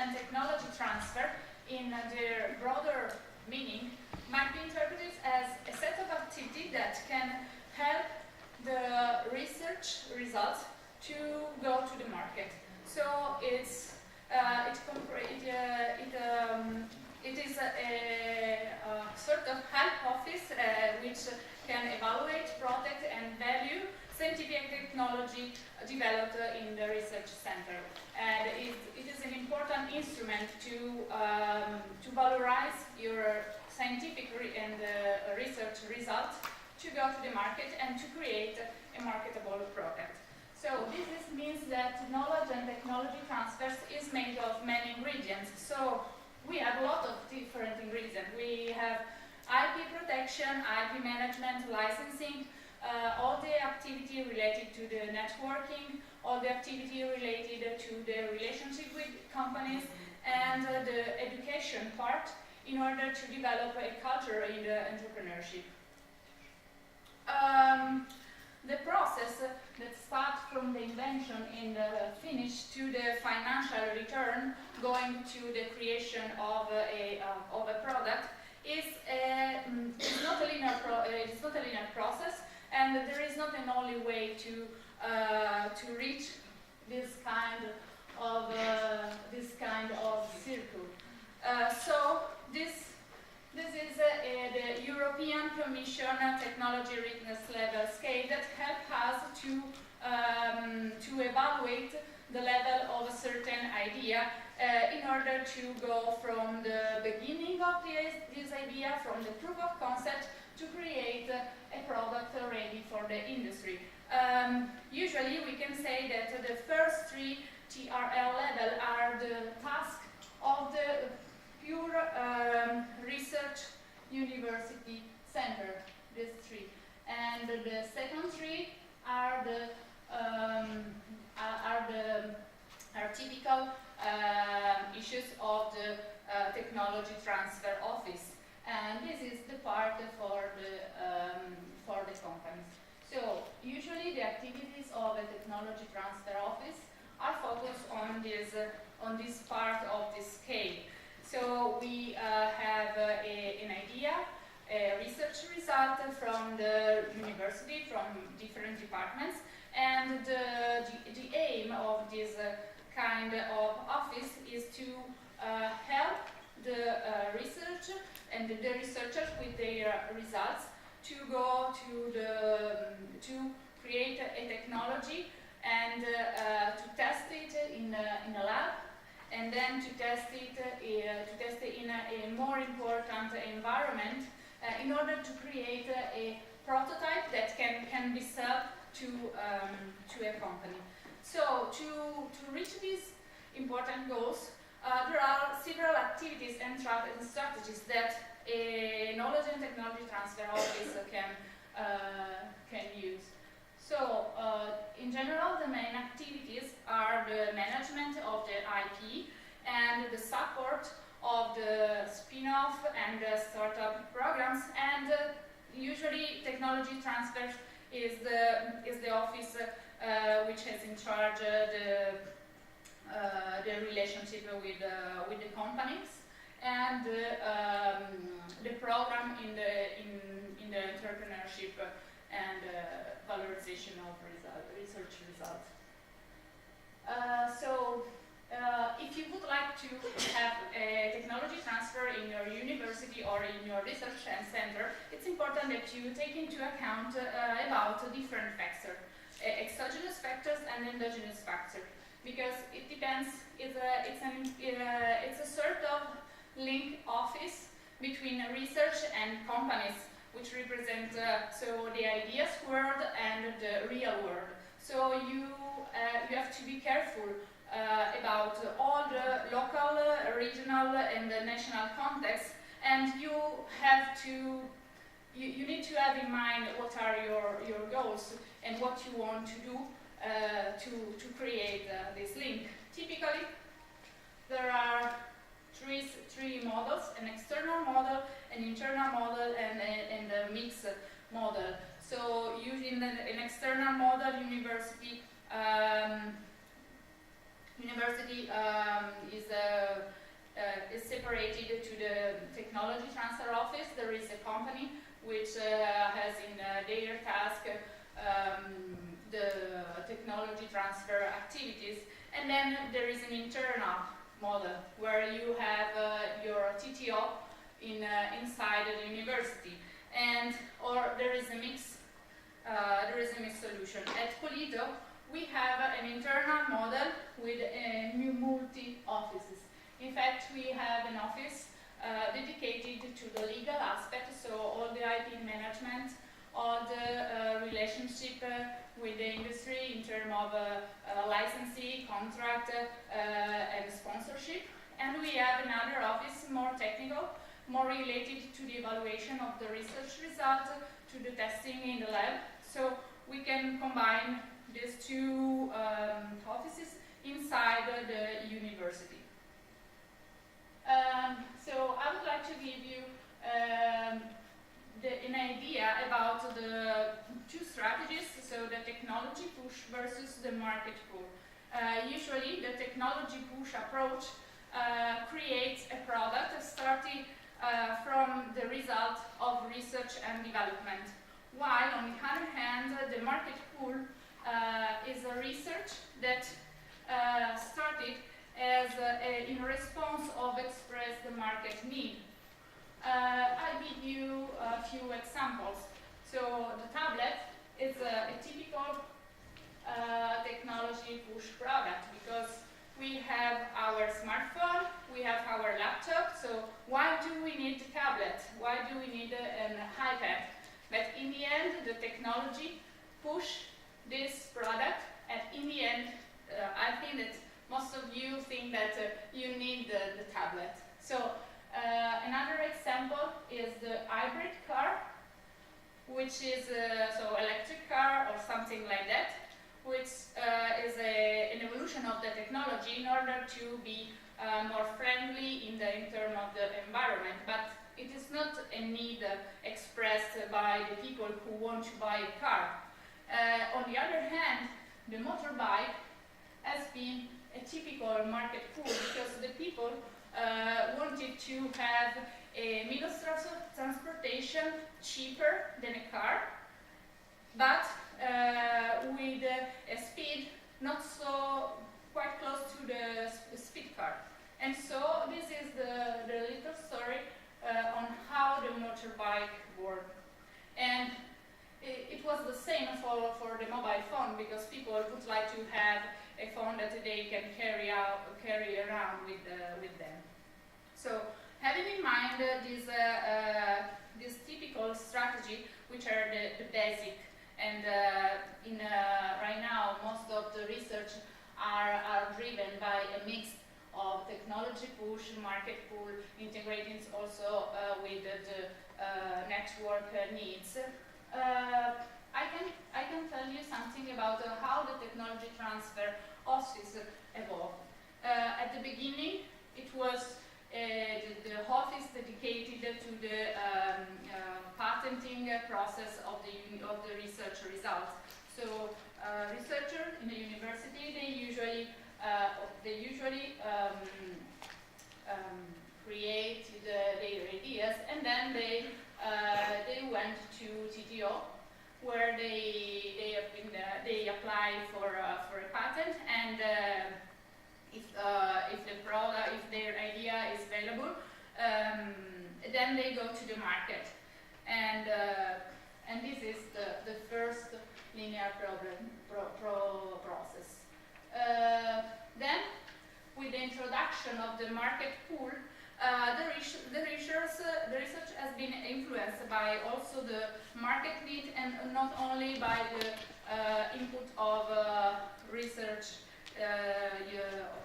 and technology transfer, in their broader meaning, might be interpreted as a set of activities that can help the research results to go to the market. So it is a sort of help office which can evaluate, protect, and value scientific and technology developed in the research center. And it is an important instrument to valorize your scientific and research results to go to the market and to create a marketable product. So this means that knowledge and technology transfers is made of many ingredients. So we have a lot of different ingredients. We have IP protection, IP management, licensing, all the activity related to the networking, all the activity related to the relationship with companies, and the education part in order to develop a culture in the entrepreneurship. The process that starts from the invention and the finish to the financial return, going to the creation of a product, is not a linear process, and there is not an only way to reach this kind of circle. So this is the European Commission Technology Readiness Level Scale that helps us to evaluate the level of a certain idea in order to go from the beginning of this idea, from the proof of concept, to create a product ready for the industry. Usually we can say that the first three TRL level are the task of the pure research university center, these three. And the second three are typical issues of the technology transfer office. And this is the part for the companies. So usually the activities of a technology transfer office are focused on this part of the scale. So we have an idea, a research result from the university, from different departments, and the aim of this kind of office is to help the research and the researchers with their results to go to create a technology and to test it in a lab, and then to test it in a more important environment in order to create a prototype that can be sold to a company. So to reach these important goals, there are several activities and strategies that a knowledge and technology transfer office can use. So, in general, the main activities are the management of the IP and the support of the spin-off and the startup programs, and usually technology transfer is the office which has in charge the relationship with the companies and the program in the entrepreneurship and valorization of research results. If you would like to have a technology transfer in your university or in your research center, it's important that you take into account about different factors, exogenous factors and endogenous factors, because it depends. It's a sort of link office between research and companies, which represent the ideas world and the real world. So you have to be careful about all the local, regional, and the national context, and you need to have in mind what are your goals and what you want to do to create this link. Typically, there are three models: an external model, an internal model, and a mixed model. So using an external model, university is separated to the technology transfer office. There is a company which has in their task the technology transfer activities, and then there is an internal model where you have your TTO inside the university, or there is a mix. There is a mixed solution. At Polito, we have an internal model with multi-offices. In fact, we have an office dedicated to the legal aspect, so all the IP management, all the relationship with the industry in terms of licensing, contract, and sponsorship. And we have another office, more technical, more related to the evaluation of the research result, to the testing in the lab. So we can combine these two offices inside the university. So I would like to give you an idea about the two strategies, so the technology push versus the market pull. Usually the technology push approach creates a product starting from the result of research and development, while on the other hand the market pull is a research that started as in response of expressed market need. I'll give you a few examples. So the tablet is a typical technology push product because we have our smartphone, we have our laptop, so why do we need a tablet? Why do we need an iPad? But in the end, the technology push this product, and in the end, I think that most of you think that you need the tablet. So another example is the hybrid car, which is so electric car or something like that, which is an evolution of the technology in order to be more friendly in terms of the environment. But it is not a need expressed by the people who want to buy a car. On the other hand, the motorbike has been a typical market pull because the people wanted to have a middle of transportation cheaper than a car, but with a speed not so quite close to the speed car. And so this is the little story on how the motorbike worked. And it was the same for the mobile phone, because people would like to have a phone that they can carry around with them. So having in mind this typical strategy, which are the basic, and right now most of the research are driven by a mix of technology push, market pull, integrating also with the network needs. I can tell you something about how the technology transfer office evolved. At the beginning, it was the office dedicated to the patenting process of the research results. So researchers in the university, they usually create their ideas, and then they went to TTO, where they apply for a patent, and if their idea is valuable, then they go to the market, and this is the first linear process. Then, with the introduction of the market pool, the research has been influenced by also the market need, and not only by the input of research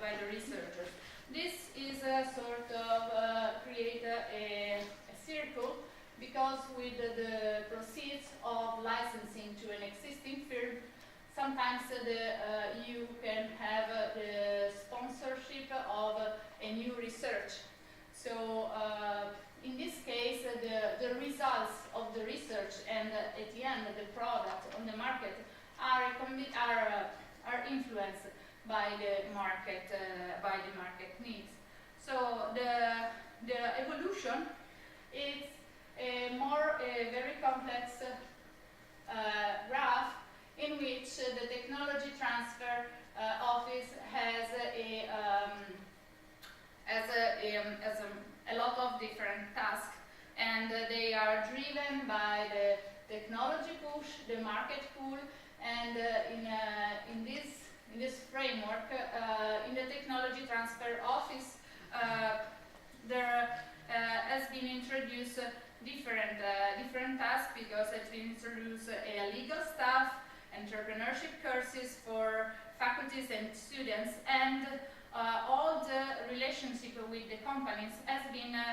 by the researchers. This is a sort of create a circle, because with the proceeds of licensing to an existing firm, sometimes you can have the sponsorship of a new research. So in this case, the results of the research and at the end the product on the market are influenced by the market needs. So the evolution is a very complex graph in which the technology transfer office has a lot of different tasks, and they are driven by the technology push, the market pull, and in this framework, in the technology transfer office, there has been introduced different tasks, because it's been introduced a legal staff, entrepreneurship courses for faculties and students, and all the relationship with the companies has been the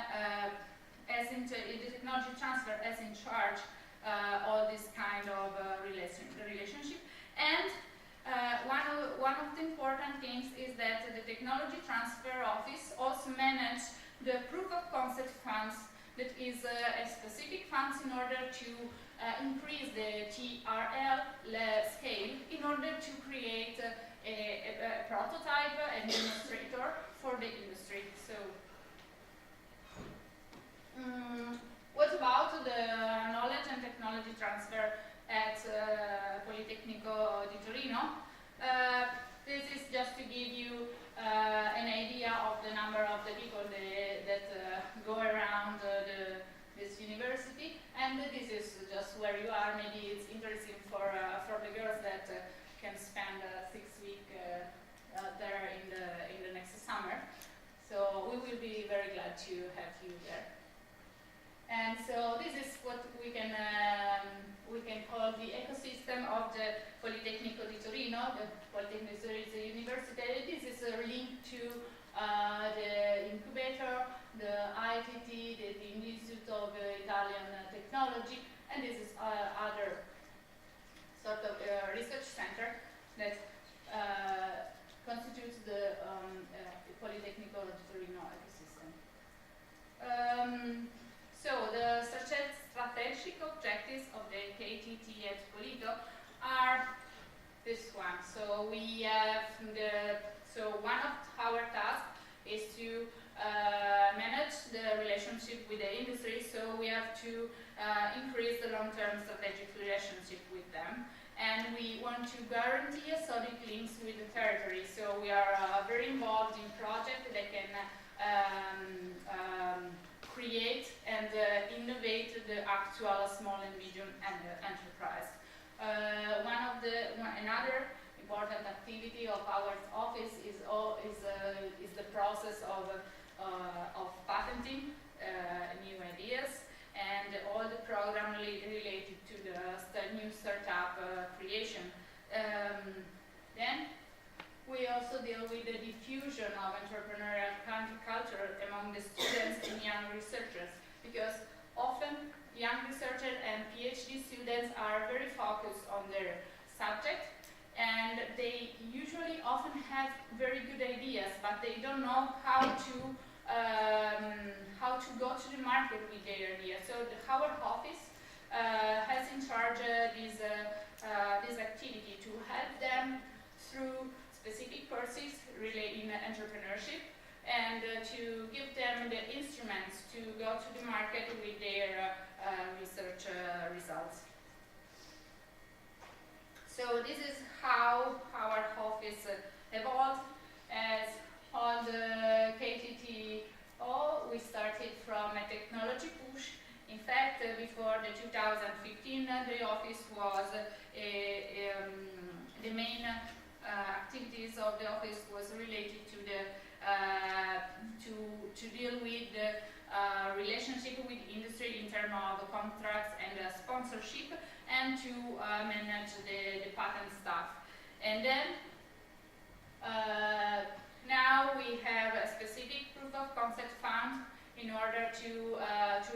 technology transfer as in charge all this kind of relationship. And one of the important things is that the technology transfer office also manages the proof of concept funds, that is a specific funds in order to increase the TRL scale, in order to create a prototype and demonstrator for the industry. So, what about the knowledge and technology transfer at Politecnico di Torino? This is just to give you an idea of the number of the people that go around this university, and this is just where you are. Maybe it's interesting for the girls that can spend 6 weeks there in the next summer. So we will be very glad to have you there. And so this is what we can call the ecosystem of the Politecnico di Torino. The Politecnico di Torino is a university. This is linked to the incubator, the ITT, the Institute of Italian Technology, and this is other sort of research center that constitutes the Politecnico di Torino ecosystem. So the strategic objectives of the KTT at Polito are this one. So we have one of our tasks is to manage the relationship with the industry. So we have to increase the long-term strategic relationship with them, and we want to guarantee a solid links with the territory. So we are very involved in projects that can create and innovate the actual small and medium enterprise. Another important activity of our office is the process of patenting new ideas, and all the program related to the new startup creation. Then we also deal with the diffusion of entrepreneurial culture among the students and young researchers, because often young researchers and PhD students are very focused on their subject, and they usually often have very good ideas, but they don't know how to go to the market with their ideas. So our office has in charge this activity to help them through specific courses related in entrepreneurship, and to give them the instruments to go to the market with their research results. So this is how our office evolved. As on the KTTO, we started from a technology push. In fact, before the 2015, the office was the main activities of the office was related to the to deal with the relationship with industry in terms of contracts and sponsorship, and to manage the patent stuff. And then now we have a specific proof of concept fund in order to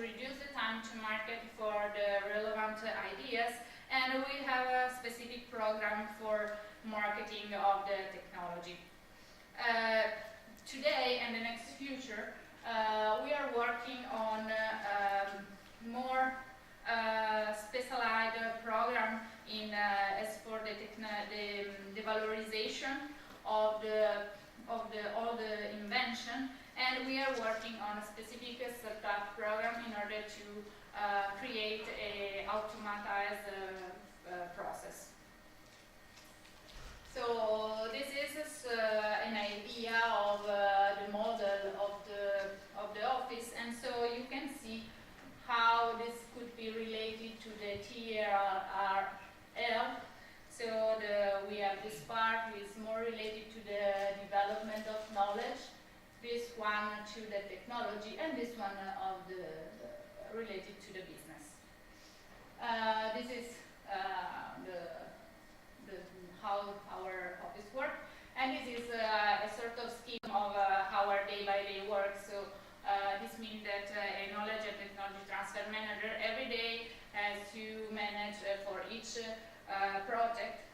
reduce the time to market for the relevant ideas, and we have a specific program for marketing of the technology. Today and the next future, we are working on more specialized program in as for the valorization of all the invention, and we are working on a specific startup program in order to create a automatized process. So this is an idea of the model of the office, and so you can see how this could be related to the TRL. So we have this part which is more related to the development of knowledge, this one to the technology, and this one of the related to the business. This is how our office works, and this is a sort of scheme of how our day-by-day works. So this means that a knowledge and technology transfer manager every day has to manage for each project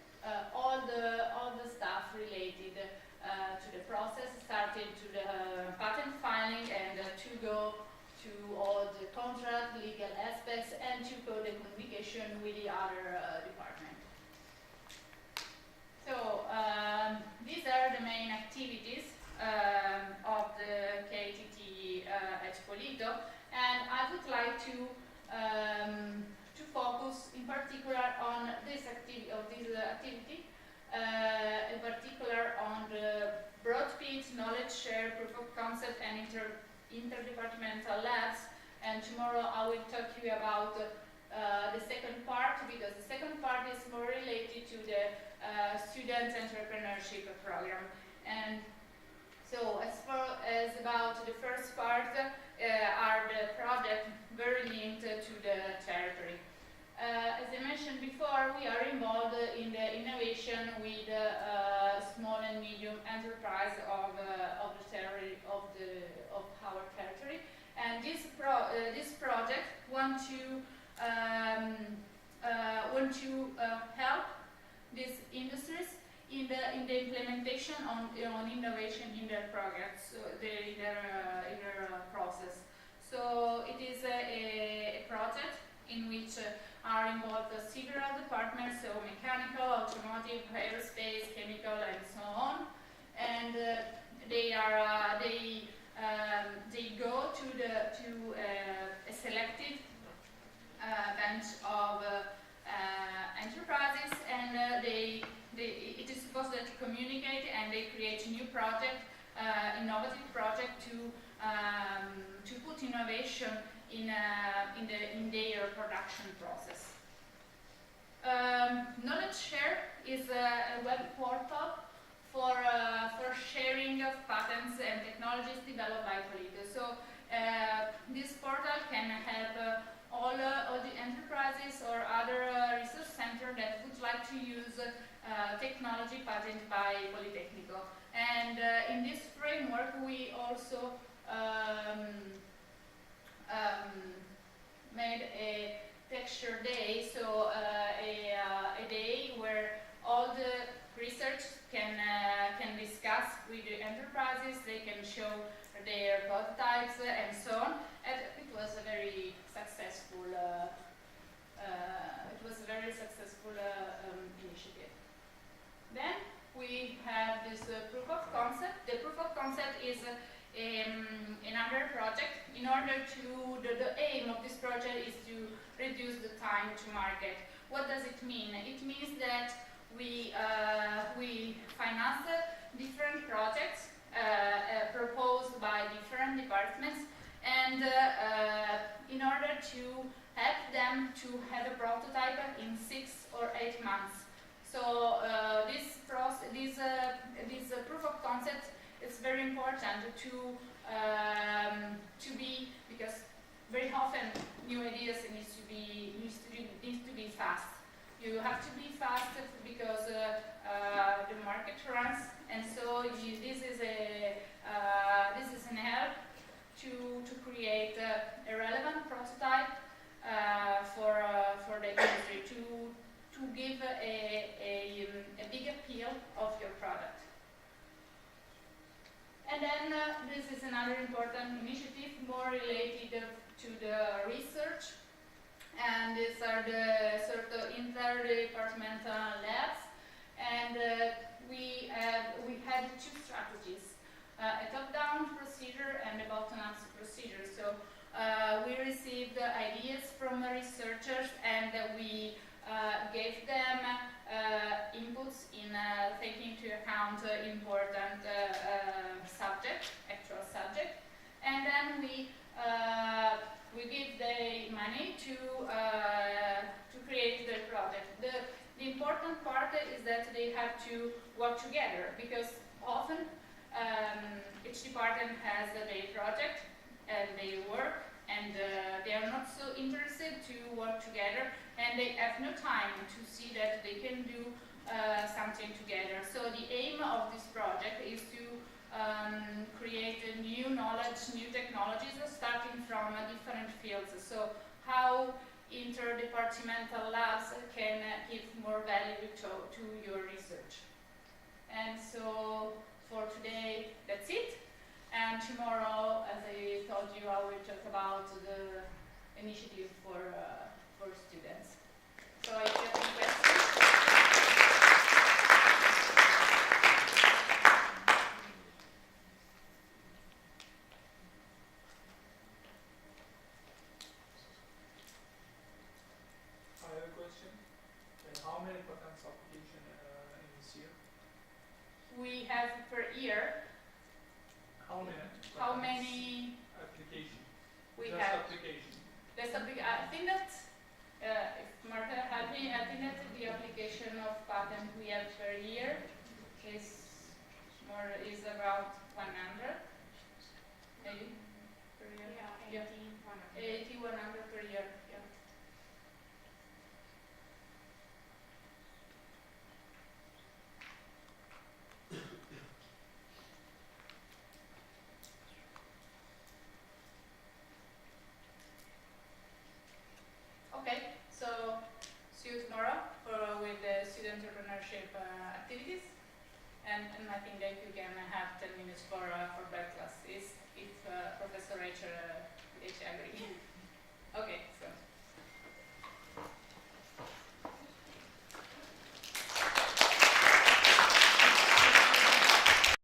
all the stuff related to the process, starting to the patent filing and to go to all the contract, legal aspects, and to go the communication with the other department. So these are the main activities of the KTT at Polito, and I would like to focus in particular on this activity, in particular on the broad pitch, knowledge share, proof of concept, and interdepartmental labs. And tomorrow I will talk to you about the second part, because the second part is more related to the student entrepreneurship program. And so as far as about the first part, are the project very linked to the territory. As I mentioned before, we are involved in the innovation with small and medium enterprise of the territory of our territory, and this project want to help these industries in the implementation on innovation in their projects, so in their process. So it is a project in which are involved several departments, so mechanical, automotive, aerospace, chemical, and so on. And they go to a selected bunch of enterprises, and it is supposed to communicate, and they create a new project, innovative project to put innovation in their production process. Knowledge Share is a web portal for sharing of patents and technologies developed by Polito. So this portal can help all the enterprises or other research centers that would like to use technology patented by Politecnico. And in this framework, we also made a texture day, so a day where all the research can discuss with the enterprises. They can show their prototypes and so on. And it was a very successful. Initiative. Then we have this proof of concept. The proof of concept is another project. In order to, the aim of this project is to reduce the time to market. What does it mean? It means that we finance different projects proposed by different departments, and in order to help them to have a prototype in 6 or 8 months. So this proof of concept is very important to be, because very often new ideas needs to be fast. You have to be fast because the market runs, and so this is an help to create a relevant prototype for the industry, to give a big appeal of your product. And then this is another important initiative more related to the research, and these are the sort of interdepartmental labs. And we had two strategies, a top-down procedure and a bottom-up procedure. So we received ideas from researchers, and we gave them inputs in taking into account important actual subject, and then we give the money to create the project. The important part is that they have to work together, because often each department has their project and they work, and they are not so interested to work together, and they have no time to see that they can do something together. So the aim of this project is to create a new knowledge, new technologies, starting from different fields. So how interdepartmental labs can give more value to your research. And so for today, that's it. And tomorrow, as I told you, I will talk about the initiative for students. So if you have any questions. I have a question. How many patents application in this year? We have per year. How many? How many Application. we Just have? application. I think that if Marta help me, I think that the application of patent we have per year is around 100, maybe per year. Yeah, 80, 100 per year. Yeah. Okay, so see you tomorrow with the student entrepreneurship activities, and I think that you can have